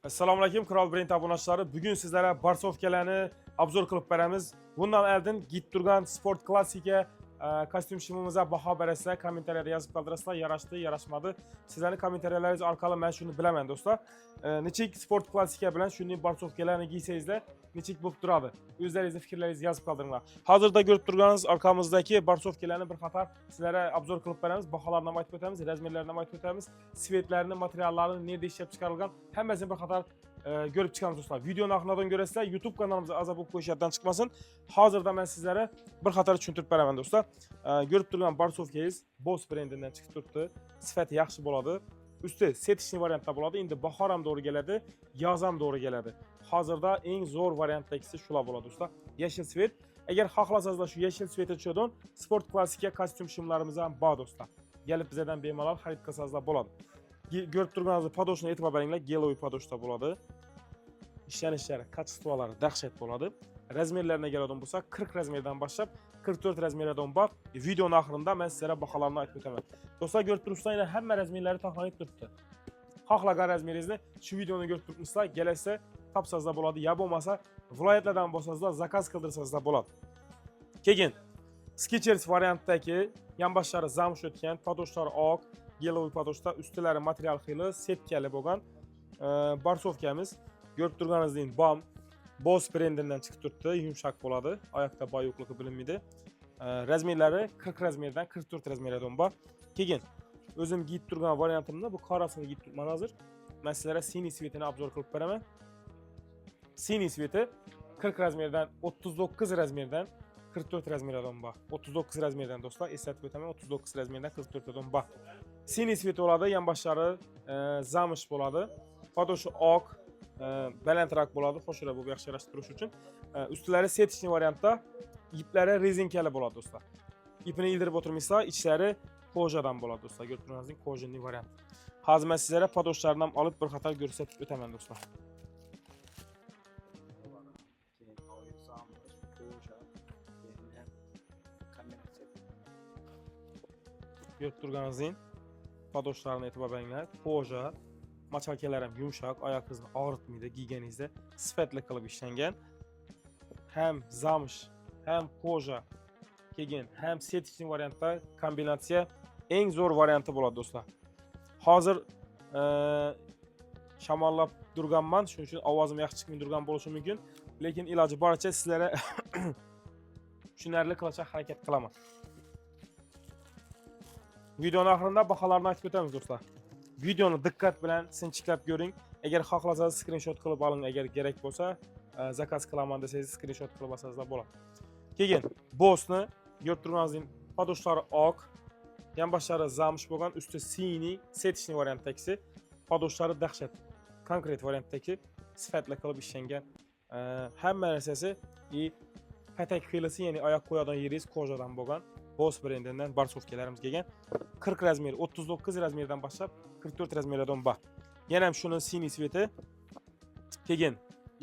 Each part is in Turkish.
Assalomu alaykum Kral Brand abunachilari. Bugun sizlarga barsovkalarni obzor qilib beramiz. Bundan oldin git turgan sport klassika kostyum shimimizga baho berasizlar, kommentariyada yozib qoldirasizlar, yarashdi, yarashmadi. Sizlarning kommentariyalaringiz orqali men shuni bilaman do'stlar. Nechik sport klassika bilan shunday barsovkalarni giysangizlar, nechik bo'lib turadi? O'zlaringizni fikrlaringizni yozib qoldiringlar. Hozirda ko'rib turganingiz orqamizdagi barsovkalarni bir qator sizlarga obzor qilib beramiz, baholarni aytib o'tamiz, razmerlarini aytib o'tamiz, svetlarini, materiallarini, nerede ishlab chiqarilgan hammasini bir qator görüp çıkanız dostlar. Videonun axırından görəsizlər, YouTube kanalımıza azab olub qo'yishlardan çıkmasın. Hazırda mən sizlərə bir xatar tushuntirib beraman dostlar. Görüb turgan barsovkangiz Boss brendindən çıxıb turibdi. Sifəti yaxşı boladı. Üstü setishli variantda boladı. İndi baharam doğru gəladi, yazam doğru gəladi. Hazırda en zor variantdakisi şula boladı dostlar. Yeşil svet. Əgər xaxlasazlar şu yeşil sveti düşürdün, sport klassika kostyum şimlarımıza bağ dostlar. Gəlib bizədən bemalal xarid qasazlar boladı. Görüp turganınızda padoşuna etibar beringlar, gelovi padoşda boladı. İşlənişləri, kaçıstvaları dəhşət boladı. Razmerlərine gələdin bulsa 40 razmerdən başlayıb 44 razmerdən bax. Videonun axırında mən sizlərə baxalarını aytıb ötəməm. Dostlar görüb durursunuzlar, yine həmmə razmerləri taxlanıb durubdu. Xaxlaqa razmerinizini şu videonu görüb durmuşlar, gələsə tapsazda boladı. Ya olmasa vilayətlərdən bolsazlar, zakaz qıldırsazlar boladı. Keyin Skechers variantdaki yan başları zamş ötken, padoşları oq, gelovi padoşda, üstüləri material xili, setkəli bo'lgan barsovkamiz. Görüp turganınızda BAM, Boss brendinden çıkıp turibdi, yumshaq bo'ladi, oyoqda boyuqligi bilinmaydi. Razmerlari 40 razmerdan 44 razmerdan bor. Keyin o'zim giyib turgan variantimda bu qorasini giyib turibman hozir. Men sizlarga siniy svetini obzor qilib beraman. Siniy sveti 40 razmerdan 39 razmerdan 44 razmerdan bor. 39 razmerdan do'stlar, eslatib o'taman, 39 razmerdan 44 dan bor. Siniy sveti bo'ladi, yonboshlari zamish bo'ladi. Padoshi oq, balandroq bo'ladi, xo'shroq bo'lib yaxshilashtirish turish uchun. Ustlari setishli variantda, iplari rezinkali bo'ladi do'stlar. Ipini ildirib o'tirmaysizlar, ichlari kojadan bo'ladi do'stlar. Ko'rib turganingizdek kojinli variant. Hozir men sizlarga padoshlarni ham olib bir qator ko'rsatib o'taman do'stlar. Görüp turganingizdek padoshlarni e'tibor beringlar. Koja, maçalkalar ham yumshoq, oyoqingizni og'ritmaydi, giyganingizda sifatli qilib ishlangan. Hem zamsh, hem koja, keyin hem setishli variantda kombinatsiya eng zo'r varianti bo'ladi do'stlar. Hozir shamollab turganman, shuning uchun ovozim yaxshi chiqmay turgan bo'lishi mumkin, lekin iloji boricha sizlarga tushunarli qilishga harakat qilaman. Videonun oxirida baholarni aytib o'tamiz do'stlar. Videoni diqqat bilan sinchiklab ko'ring. Agar xohlasangiz screenshot qilib oling, agar kerak bo'lsa, zakaz qilaman desangiz screenshot qilib olsangiz bo'ladi. Keyin Bossni ko'rib turganingizdek padoshlari oq, yonboshlari zamsh bo'lgan, usti siniy, setishli variantdagisi, padoshlari dahshat. Konkret variantdagi sifatli qilib ishlangan. Hamma narsasi patak xilisi, ya'ni oyoq qo'yadigan yeringiz kojadan bo'lgan. Boss brendinden barsovkalarimiz kelgan. 40 razmer, 39 razmerdan boshlab 44 razmerdan bor. Yana ham shuni siniy sveti. Keyin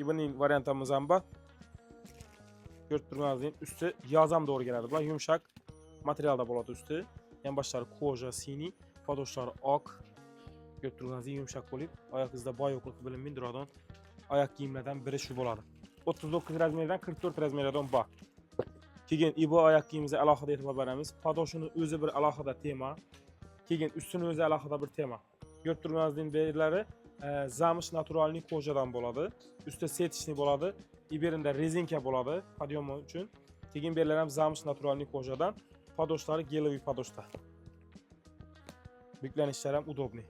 buning variantimiz ham bor. Ko'rib turganingizdek, usti yazam doğru keladi. Bu yumshoq materialda bo'ladi usti. Yonboshlari koja, siniy, padoshlari oq. Ko'rib turganingizdek yumshoq bo'lib, oyoqingizda boyuqlik bilinmaydi, duradigan oyoq kiyimlardan biri shu bo'ladi. 39 razmerdan 44 razmerdan bor. Keyin bu oyoq kiyimimizga alohida e'tibor beramiz. Padoshini o'zi bir alohida tema. Keyin ustini o'zi alohida bir tema. Ko'rib turganingizdek belgilari zamish naturalniy kojadan bo'ladi. Usti setishli bo'ladi. Iberinda rezinka bo'ladi podiyom uchun. Keyin belgilar ham zamish naturalniy kojadan. Padoshlari geloviy padoshda. Buklanishlar ham udobniy.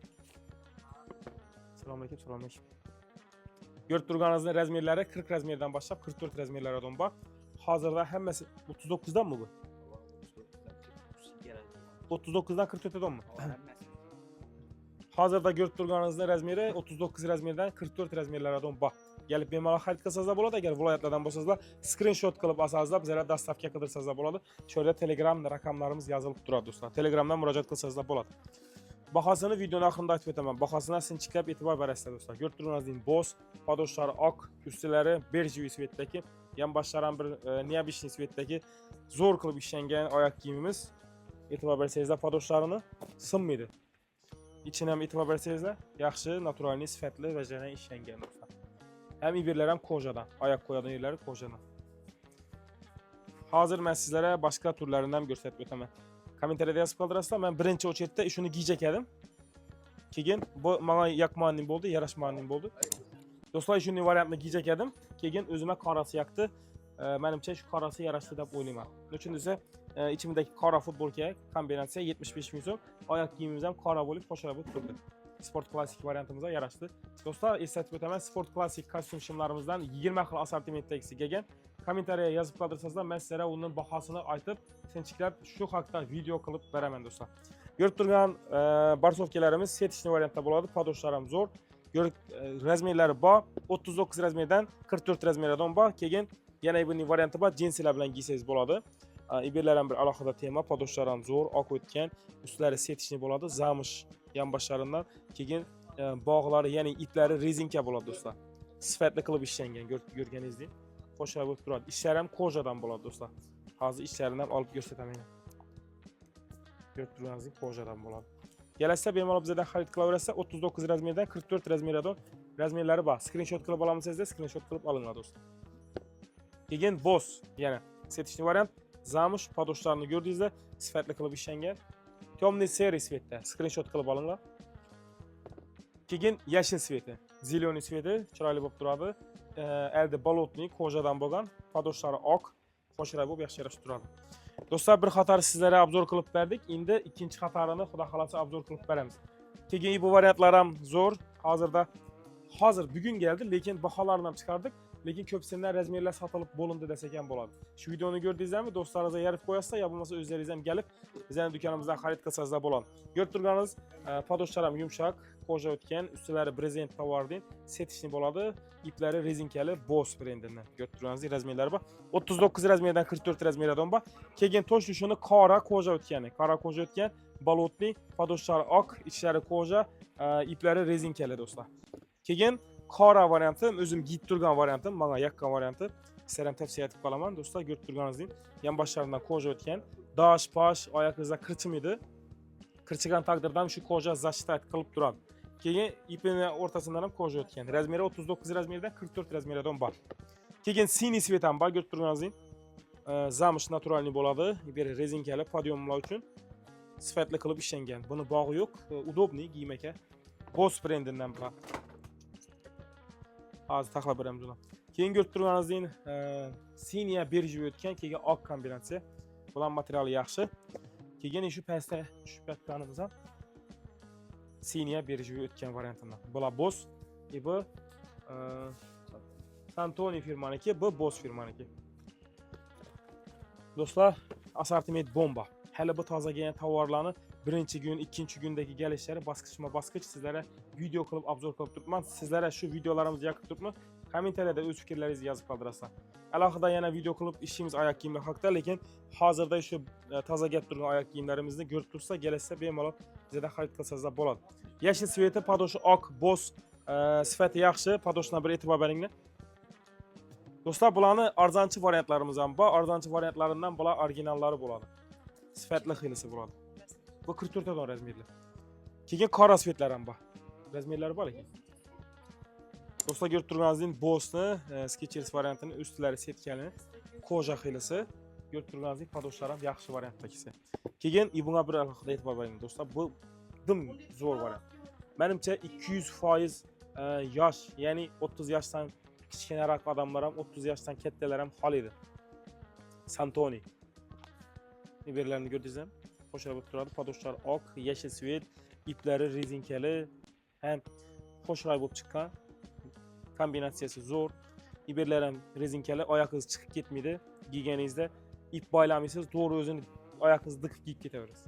Assalomu alaykum, assalomu alaykum. Ko'rib turganingizdek razmerlari 40 razmerdan boshlab 44 razmerlardan bor. Hazırda hammasi 39'dan mı bu? 39'dan 44'dan mı? Hazırda görüp turganınızda razmeri 39 razmerdan 44 razmerlardan bor. Gelip bemalol xarid qilsangizlar bo'ladi, agar viloyatlardan bo'lsangizlar screenshot qilib olsangizlar, bizlarga dastavka qildirsangizlar bo'ladi. Şöyle Telegram raqamlarimiz yozilib turadi do'stlar. Telegramdan murojaat qilsangizlar bo'ladi. Bahasını videonun axırında aytib o'taman. Bahasına sinchiklab e'tibor berasizlar do'stlar. Ko'rib turganingizdek Boss, padoshlari oq, ustilari bejli svetdagi, yonboshlari ham bir neobishniy svetdagi zo'r qilib ishlangan oyoq kiyimimiz. E'tibor bersangizlar padoshlarini sinmaydi. İçini ham e'tibor bersangizlar, yaxshi, naturalniy, sifatli va yana ishlangan do'stlar. Ham ibirlar ham kojadan, oyoq qo'yadigan yerlari kojadan. Hozir men sizlarga boshqa turlarini ham ko'rsatib o'taman. Kommentariyada yozib qoldirasizlar. Men birinchi o'chirda shuni giyjakadim. Keyin bu menga yoqmagan bo'ldi, yarashmagan bo'ldi. Do'stlar, shuni variantni giyjakadim. Keyin o'zimga qorasi yoqdi. Menimcha shu qorasi yarashdi deb o'ylayman. Uchun esa ichimdagi qora futbolka kombinatsiya 75 ming so'm, oyoq kiyimimiz ham qora bo'lib, qo'shilib turdi. Sport klassik variantimizga yarashdi. Do'stlar, eslatib o'taman, sport klassik kostyum shimlarimizdan 20 xil assortimentdagisi kelgan. Kommentariyaga yozib qoldirsangizlar, men sizlarga uning bahosini aytib, sinchiklab shu haqda video qilib beraman do'stlar. Ko'rib turgan barsovkalarimiz setishni variantda bo'ladi, podoshlari ham zo'r. Razmerlari bor, 39 razmerdan 44 razmerdan bor. Keyin yana buning varianti bor, jinsilar bilan giysangiz bo'ladi. İberlar ham bir alohida tema, podoshlar ham zo'r, oq o'tgan, ustlari setishni bo'ladi, zamsh yonboshlaridan, keyin bog'lari, ya'ni iplari rezinka bo'ladi do'stlar. Sifatli qilib ishlangan, ko'rganingizdek. Qo'shilib bo'lib turadi. Ishlari ham kojadan bo'ladi do'stlar. Hozir ishlarini ham olib ko'rsataman. Ko'rib turganingizdek, kojadan bo'ladi. Kelasizda bemalol bizdan xarid qilaverasizlar, 39 razmerdan 44 razmerga razmerlari bor. Screenshot qilib olamiz-da, screenshot qilib olinglar do'stlar. Keyin boss, yana setishni variant, zamsh podoshlarini ko'rdingizlar, sifatli qilib ishlangan. Temный серый svetda screenshot qilib olinglar. Keyin yashil sveti, zелёный sveti chiroyli bo'lib turadi. Elde bolotniy kojadan bo'lgan, podoshlari oq, qo'shilib bo'lib yaxshi yarashib turadi. Do'stlar, bir qator sizlarga obzor qilib berdik. Endi ikkinchi qatorini xudo xolasa obzor qilib beramiz. Keyin bu variantlar ham zo'r. Hozir bugun keldi, lekin baholarini ham chiqardik. Lekin ko'psinlar razmerlar sotilib bo'lindi desak ham bo'ladi. Shu videoni ko'rdingizmi? Do'stlaringizga yarib qo'yasizlar, yo bo'lmasa o'zlaringiz ham kelib, bizning do'konimizdan xarid qilsangizlar bo'ladi. Ko'rib turganingiz, podoshlari ham yumshoq, koja o'tgan, ustlari brezent tovardan setishni bo'ladi. Iplari rezinkali Boss brendidan. Ko'rib turganingiz, razmerlari bor. 39 razmerdan 44 razmerdan bor. Keyin to'shishini qora koja o'tgani, qora koja o'tgan, bolotniy, podoshlari oq, ichlari koja, iplari rezinkali do'stlar. Keyin qora varianti, o'zim giyib turgan variantim, menga yoqqan varianti. Sizlarga tavsiya etib qolaman do'stlar, ko'rib turganingizdek, yonboshlaridan koja o'tgan, dash, pash, oyoqingizda qirchimaydi. Qirchigan taqdirda shu koja защитать qilib turadi. Keyin ipini o'rtasidan ham koja o'tgan. Razmeri 39 razmerdan 44 razmerdan bor. Keyin siniy svet ham bor, ko'rib turganingizdek. Zamsh naturalniy bo'ladi, bir rezinkali podyomlar uchun sifatli qilib ishlangan. Buni bog'i yo'q, udobniy giymaka. Boss brendidan bor. Hozir taxlab beramiz uni. Keyin ko'rib turganingizdek, siniya berjiy o'tgan, keyin oq kombinatsiya. Bular materiali yaxshi. Keyin shu pastda shu patkanimiz ham siniya berjiy o'tgan variantidan. Bular Boss, bu Santoni firmaniki, bu Boss firmaniki. Do'stlar, assortiment bomba. Hali bu tozagan tovarlarni birinchi kun, ikkinchi kundagi kelishlari bosqichma-bosqich sizlarga video qilib obzor qilib turibman. Sizlarga shu videolarimizni yoqib turibmi? Kommentariyada o'z fikrlaringizni yozib qoldirasizlar. Alohida yana video qilib ishimiz oyoq kiyimlar haqida, lekin hozirda shu tozagab turgan oyoq kiyimlarimizni ko'rib tursa, kelsa bemalol bizda xarid qilsangiz bo'ladi. Yashil sveti, podoshi oq, Boss, sifati yaxshi, podoshdan bir e'tibor beringlar. Do'stlar, bularning arzonchi variantlarimiz ham bor. Arzonchi variantlaridan bular originallari bo'ladi. Sifatli xilisi bo'ladi. Bu 44 dan razmerli. Keyin qora svetlar ham bor. Razmerlari bor ekan. Do'stlar, ko'rib turganingizdek, Bossni, Skechers variantini ustlari setkali, koja xilisi. Ko'rib turganingizdek, podoshlar ham yaxshi variantdagisi. Keyin bunga bir alohida e'tibor bering do'stlar. Bu dim zo'r variant. Menimcha 200% yosh, ya'ni 30 yoshdan kichkinaroq odamlar ham, 30 yoshdan kattalar ham xoliydi. Santoni. Iberlarni ko'rdingizmi? Qo'shilib turadi, podoshlari oq, yashil svet, iplari rezinkali, ham qo'shilib bo'lib chiqqan. Kombinatsiyasi zo'r. Iberlar ham rezinkali, oyoqingiz chiqib ketmaydi. Giyganingizda ip boylamaysiz, to'g'ri o'zini oyoqingiz diqib kiyib ketaverasiz.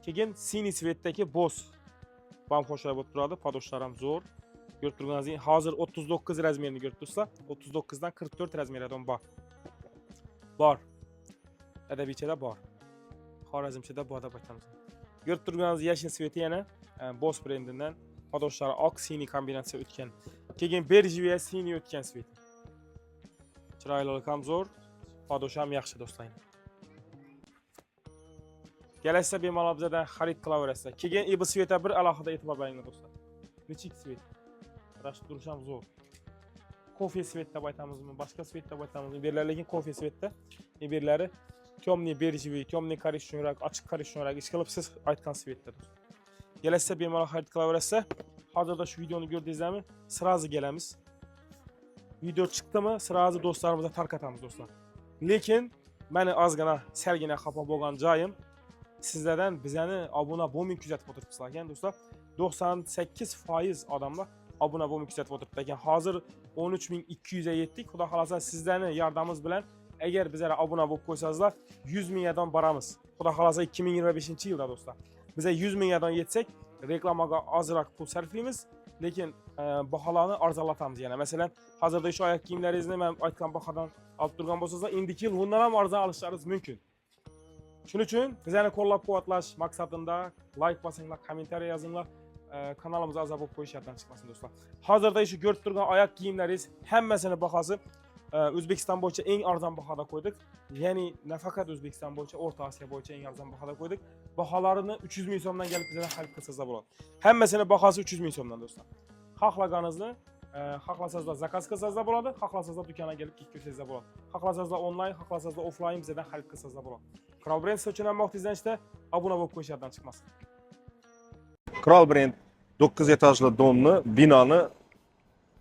Keyin siniy svetdagi Boss bam qo'shilib bo'lib turadi, podoshlari ham zo'r. Ko'rib turganingizdek, hozir 39 razmerni ko'rib tursa, 39 dan 44 razmerdan bor. Bor. Adabichada bor. Xorazmchada bor deb aytamiz. Ko'rib turganingiz yashil sveti yana Boss brendidan, podoshlari oq, siniy kombinatsiya o'tgan. Keyin berjiy va siniy o'tgan svet. Chiroyli ham zo'r, podosh ham yaxshi do'stlar. Gələcəkdə bemalol bizədən xarid qıla verəsizlər. Keyin bu svetə bir alohida e'tibor beringlar do'stlar. Nechik svet? Duruşam zo'r. Kofe svet deb aytamizmi, boshqa svet deb aytamizmi? Berlar lekin kofe svetda. Berlari temniy bejevый, temniy korishno'rak, ochiq korishno'rak ish qilib siz aytgan svetda. Gələcəkdə bemalol xarid qıla verəsizlər. Hozirda shu videoni ko'rdingizmi? Sразу kelamiz. Video chiqdimi? Sразу do'stlarimizga tarqatamiz do'stlar. Lekin meni ozgina, salgina xafa bo'lgan joyim sizlardan bizani obuna bo'lmay kuzatib o'tiribsizlar ekan do'stlar. 98% odamlar obuna bo'lmay kuzatib o'tiribdi ekan. Hozir 13200 ga yetdik. Xudo xolasa sizlarning yordamingizz bilan agar bizlarga obuna bo'lib qo'ysangizlar 100 mingdan boramiz. Xudo xolasa 2025-yilda do'stlar. Biza 100 mingdan yetsak reklamaga ozroq pul sarflaymiz, lekin baholarni arzonlatamiz yana. Masalan, hozirda shu oyoq kiyimlaringizni men aytgan bahodan olib turgan bo'lsangiz, endiki yil bundan ham arzon olishingiz mumkin. Shuning uchun bizani qo'llab-quvvatlash maqsadida like bosinglar, kommentariy yozinglar, kanalimizga a'zo bo'lib qo'yishdan chiqmasin do'stlar. Hozirda shu ko'rib turgan oyoq kiyimlaringiz hammasini bahosi O'zbekiston bo'yicha eng arzon bahoda qo'ydik. Ya'ni nafaqat O'zbekiston bo'yicha, O'rta Osiyo bo'yicha eng arzon bahoda qo'ydik. Baholarini 300 ming so'mdan kelib bizdan xarid qilsangiz bo'ladi. Hammasini bahosi 300 ming so'mdan do'stlar. Xohlaganingizni xohlasangizlar zakaz qilsangiz bo'ladi, xohlasangizlar do'konga kelib ko'rsangiz bo'ladi. Xohlasangizlar onlayn, xohlasangizlar offlayn bizdan xarid qilsangiz bo'ladi. Kral Brand uchun ham vaqtingizda obuna bo'lib qo'yishdan chiqmasin. Kral Brand 9 etajli domni binoni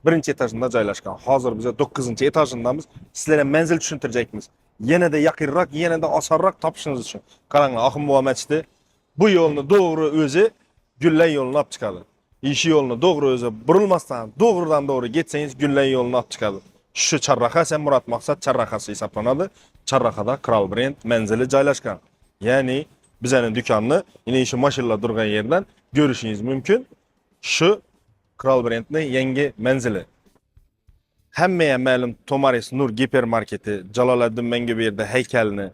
birinchi etajında joylashgan. Hozir biz 9-etajındamiz. Sizlarga manzil tushuntirajamiz. Yanada yaqinroq, yanada osonroq topishingiz uchun. Qaranglar, Axim Muhammadchidi bu yo'lni to'g'ri o'zi Gullan yo'lini olib chiqadi. Ishi yo'lini to'g'ri o'zi burilmasdan, to'g'ridan-to'g'ri ketsangiz Gullan yo'lini olib chiqadi. Shu charraqa sen Murat Maqsad charraqasi hisoblanadi. Charraqada Kral Brand manzili joylashgan. Ya'ni bizning do'konni, yine shu mashinalar turgan yerdan ko'rishingiz mumkin. Shu Kral Brand'ning yangi manzili. Hammaga ma'lum Tomaris Nur gipermarketi Jaloliddin Manguberdi haykalini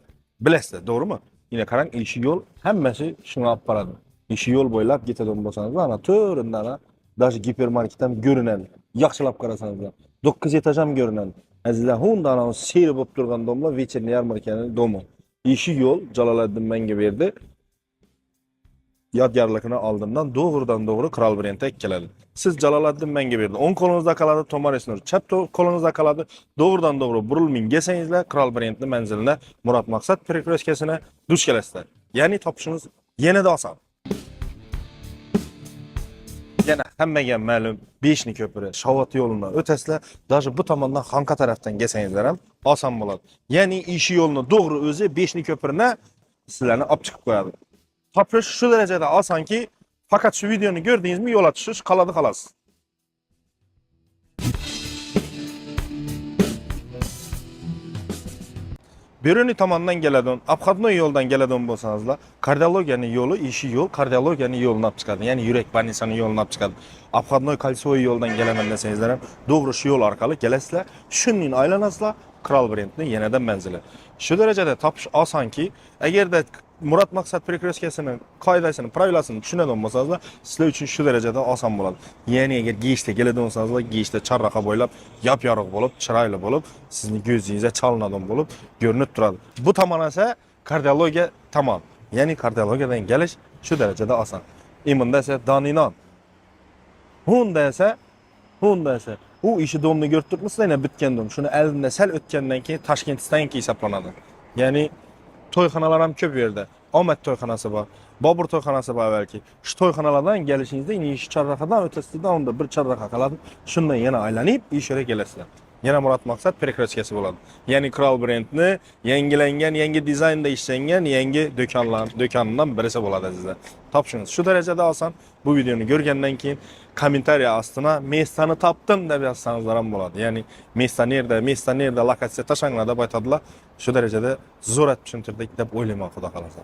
bilasizlar, to'g'rimi? Yine qarang, ishi yo'l hammasi shunga olib boradi. Ishi yo'l bo'ylab ketadigan bo'lsangiz, ana to'rindan даже gipermarket ham ko'rinadi. Yaxshilab qarasangiz, 9 etaj ham ko'rinadi. Azizlar, hundan seyr bo'lib turgan domlar вечерний yarmarkaning domi. Ishi yo'l Jaloliddin Manguberdi yodgorligini oldindan to'g'ridan-to'g'ri Kral Brandga keladi. Siz Jaloliddin Manguberdi o'ng qo'lingizda qoladi, Tomaris Nur chap qo'lingizda qoladi. To'g'ridan-to'g'ri burilming desangizlar, Kral Brandning manzilini Murat Maqsad перекресткасына duch kelasizlar. Ya'ni topishingiz yanada oson. Yana hammaga ma'lum Beshni ko'piri, Shovot yo'lidan o'tasizlar, даже bu tomondan Xonqa tarafdan kelsangizlar ham oson bo'ladi. Ya'ni ishi yo'lni to'g'ri o'zi Beshni ko'pirini sizlarni olib chiqib qo'yadi. Topish shu darajada osonki, faqat shu videoni ko'rdingizmi, yo'l tushish qoladi xolos. Beruni tomondan keladigan, Abxodnoy yo'ldan keladigan bo'lsangizlar, kardiologiyaning yo'li, ishi yo'l, kardiologiyaning yo'lini olib chiqadi. Ya'ni yurak больницасының yo'lini olib chiqadi. Abxodnoy Kolsoy yo'ldan kelaman desangizlar ham, to'g'ri shu yo'l orqali kelasizlar. Shunning aylanasizlar, Kral Brandning yanada manzili. Shu darajada topish osonki, agarda Murat Maqsad перекресткасының qoidasini, pravilasini tushunadigan bo'lsangizlar, sizlar uchun shu darajada oson bo'ladi. Ya'ni agar giyishda keladigan bo'lsangizlar, giyishda charraqa bo'ylab, yop-yorug' bo'lib, chiroyli bo'lib, sizning ko'zingizga chalinadigan bo'lib ko'rinib turadi. Bu tomon esa kardiologiya tomon. Ya'ni kardiologiyadan kelish shu darajada oson. Imunda esa doninon. Hunda esa u ishi domni ko'rib turibsizlar, yana bitgan dom. Shuni elimda sal o'tgandan keyin Toshkentdan keyin hisoblanadi. Ya'ni to'yxonalar ham ko'p yerda. Omad to'yxonasi bor, Bobur to'yxonasi bor balki. Shu to'yxonalardan kelishingizda ish charraqadan o'tasizda, unda bir charraqa qoladi. Shundan yana aylanib ish yerga kelasizlar. Yana Murat Maqsad перекресткасы bo'ladi. Ya'ni Kral Brandni yangilangan, yangi dizaynda ishlangan yangi do'konidan birisi bo'ladi azizlar. Topshingiz shu darajada oson. Bu videoni ko'rgandan keyin kommentariya ostuna "Mestani topdim" deb yozsangizlar ham bo'ladi. Ya'ni mesta nerda, lokatsiya tashanglar deb aytadilar. Shu darajada zo'r tushuntirdik deb o'ylayman, xudo xolasa.